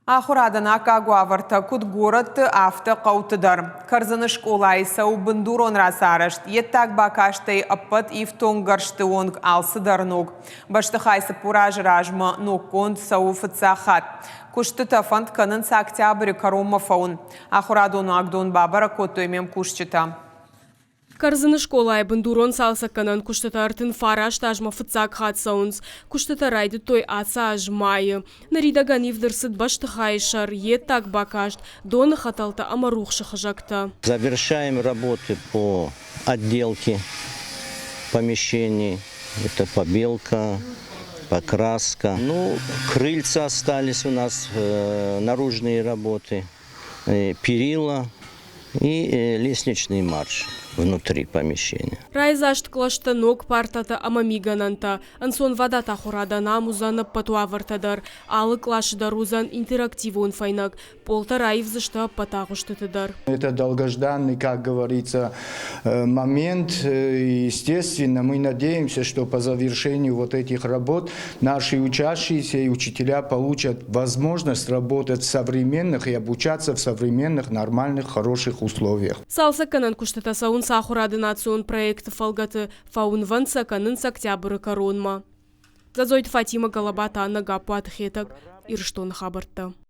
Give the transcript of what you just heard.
Ахурадана кагуаварта кут город авто каутыдар. Карзаны школа исау бандурон расарышт. Еттак бакаштай аппат ифтон гаршты онг алсыдарнуг. Башты хайсы пураж ражма ноконд сау фыцахат. Кушты тафант канын с октябрь карома фаун. Ахурадону агдон бабара котоймем кушчита. Карзаны школа бандурон салса канан куштата артын фараш тажма фыцак хат саунс. Куштата райды той аца ажмайы. Нарида ганивдырсыд башты хайшар. Еттак бакашт. Дон хаталта амарухши хажакта. Завершаем работы по отделке помещений. Это побелка, покраска. Крыльца остались у нас, наружные работы, перила и лестничный марш внутри помещения. Райзашт клашта ног партата амамигананта. Ансон вода тахурада намузана патуавартадар. Алы клашидар узан интерактивун файнак. Полта райвзашта патагуштатадар. Это долгожданный, как говорится, момент. Естественно, мы надеемся, что по завершению вот этих работ наши учащиеся и учителя получат возможность работать в современных и обучаться в современных, нормальных, хороших условиях. Салса канан куштата саун сахурады национ проекты фалгаты фаун ванса канын с октября коронма. Зазойт Фатима Галабата Анна Гапуат Хетак Ирштон Хабарта.